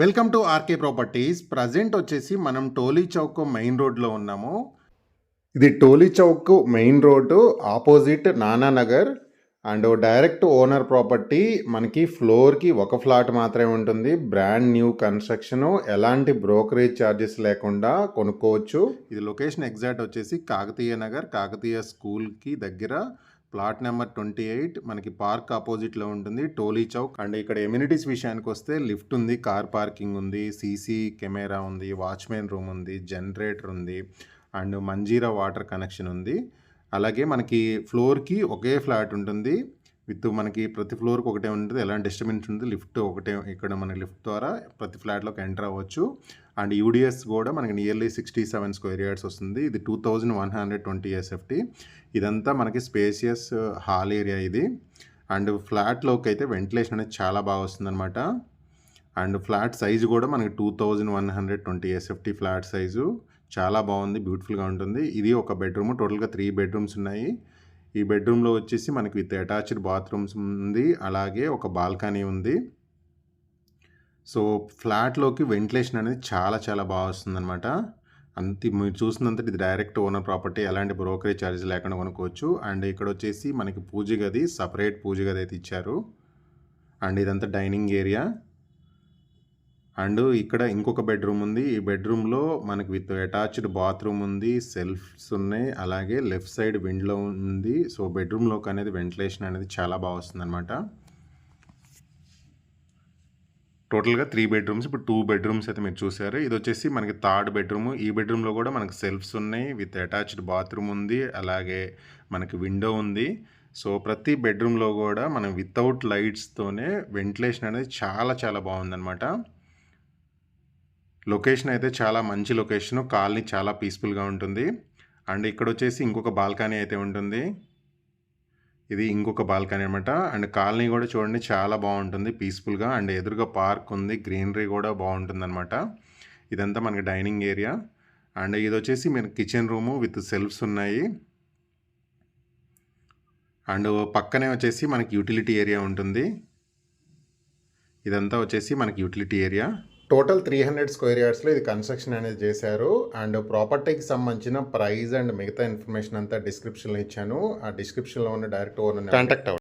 Welcome to R K properties. Present వచ్చేసి మనం Tolichowki main రోడ్లో ఉన్నాము. ఇది Tolichowki main road opposite Nananagar and direct owner property. మనకి ఫ్లోర్కి ఒక ఫ్లాట్ మాత్రమే ఉంటుంది. బ్రాండ్ న్యూ కన్స్ట్రక్షన్, ఎలాంటి బ్రోకరేజ్ ఛార్జెస్ లేకుండా కొనుక్కోవచ్చు. ఇది లొకేషన్ ఎగ్జాక్ట్ వచ్చేసి కాకతీయ నగర్, కాకతీయ స్కూల్కి దగ్గర, ప్లాట్ నెంబర్ 28. మనకి పార్క్ ఆపోజిట్లో ఉంటుంది, టోలీ చౌక్. అండ్ ఇక్కడ ఎమ్యూనిటీస్ విషయానికి వస్తే లిఫ్ట్ ఉంది, కార్ పార్కింగ్ ఉంది, సీసీ కెమెరా ఉంది, వాచ్మెన్ రూమ్ ఉంది, జనరేటర్ ఉంది అండ్ మంజీరా వాటర్ కనెక్షన్ ఉంది. అలాగే మనకి ఫ్లోర్కి ఒకే ఫ్లాట్ ఉంటుంది. మనకి ప్రతి ఫ్లోర్కి ఒకటే ఉంటుంది, ఎలాంటి డిస్టర్బెన్స్ ఉంటుంది. లిఫ్ట్ ఒకటే, ఇక్కడ మనకి లిఫ్ట్ ద్వారా ప్రతి ఫ్లాట్లోకి ఎంటర్ అవ్వచ్చు. అండ్ యూడిఎస్ కూడా మనకి నియర్లీ 67 స్క్వేర్ యార్డ్స్ వస్తుంది. ఇది 2120 SFT. ఇదంతా మనకి స్పేసియస్ హాల్ ఏరియా ఇది. అండ్ ఫ్లాట్లోకి అయితే వెంటిలేషన్ అనేది చాలా బాగా వస్తుందన్నమాట. అండ్ ఫ్లాట్ సైజు కూడా మనకి 2120 SFT ఫ్లాట్ సైజు చాలా బాగుంది, బ్యూటిఫుల్గా ఉంటుంది. ఇది ఒక బెడ్రూమ్, టోటల్గా 3 బెడ్రూమ్స్ ఉన్నాయి. ఈ బెడ్రూమ్లో వచ్చేసి మనకి విత్ అటాచ్డ్ బాత్రూమ్స్ ఉంది, అలాగే ఒక బాల్కనీ ఉంది. సో ఫ్లాట్లోకి వెంటిలేషన్ అనేది చాలా బాగా వస్తుందన్నమాట. మీరు చూసినంత ఇది డైరెక్ట్ ఓనర్ ప్రాపర్టీ, ఎలాంటి బ్రోకరేజ్ ఛార్జెస్ లేకుండా కొనుక్కోవచ్చు. అండ్ ఇక్కడ వచ్చేసి మనకి పూజ గది, సపరేట్ పూజ గది అయితే ఇచ్చారు. అండ్ ఇదంతా డైనింగ్ ఏరియా. అండ్ ఇక్కడ ఇంకొక బెడ్రూమ్ ఉంది. ఈ బెడ్రూమ్లో మనకి విత్ అటాచ్డ్ బాత్రూమ్ ఉంది, సెల్ఫ్స్ ఉన్నాయి, అలాగే లెఫ్ట్ సైడ్ విండో ఉంది. సో బెడ్రూమ్లోకి అనేది వెంటిలేషన్ అనేది చాలా బాగా వస్తుంది అనమాట. టోటల్గా 3 బెడ్రూమ్స్, ఇప్పుడు 2 బెడ్రూమ్స్ అయితే మీరు చూసారు. ఇది వచ్చేసి మనకి 3rd బెడ్రూమ్. ఈ బెడ్రూమ్లో కూడా మనకి సెల్ఫ్స్ ఉన్నాయి, విత్ అటాచ్డ్ బాత్రూమ్ ఉంది, అలాగే మనకి విండో ఉంది. సో ప్రతి బెడ్రూమ్లో కూడా మనం వితౌట్ లైట్స్తోనే వెంటిలేషన్ అనేది చాలా బాగుందన్నమాట. లొకేషన్ అయితే చాలా మంచి లొకేషను, కాలనీ చాలా పీస్ఫుల్గా ఉంటుంది. అండ్ ఇక్కడ వచ్చేసి ఇంకొక బాల్కనీ అయితే ఉంటుంది. ఇది ఇంకొక బాల్కనీ అనమాట. అండ్ కాలనీ కూడా చూడండి చాలా బాగుంటుంది, పీస్ఫుల్గా. అండ్ ఎదురుగా పార్క్ ఉంది, గ్రీనరీ కూడా బాగుంటుంది అనమాట. ఇదంతా మనకి డైనింగ్ ఏరియా. అండ్ ఇది వచ్చేసి మీరు కిచెన్ రూము విత్ సెల్ఫ్స్ ఉన్నాయి. అండ్ పక్కనే వచ్చేసి మనకి యూటిలిటీ ఏరియా ఉంటుంది. ఇదంతా వచ్చేసి మనకి యూటిలిటీ ఏరియా. టోటల్ 300 స్క్వేర్ యార్డ్స్లో ఇది కన్స్ట్రక్షన్ అనేది చేశారు. అండ్ ప్రాపర్టీకి సంబంధించిన ప్రైస్ అండ్ మిగతా ఇన్ఫర్మేషన్ అంతా డిస్క్రిప్షన్లో ఇచ్చాను. ఆ డిస్క్రిప్షన్లో ఉన్న డైరెక్ట్ ఓనర్ కాంటాక్ట్ అవ్వండి.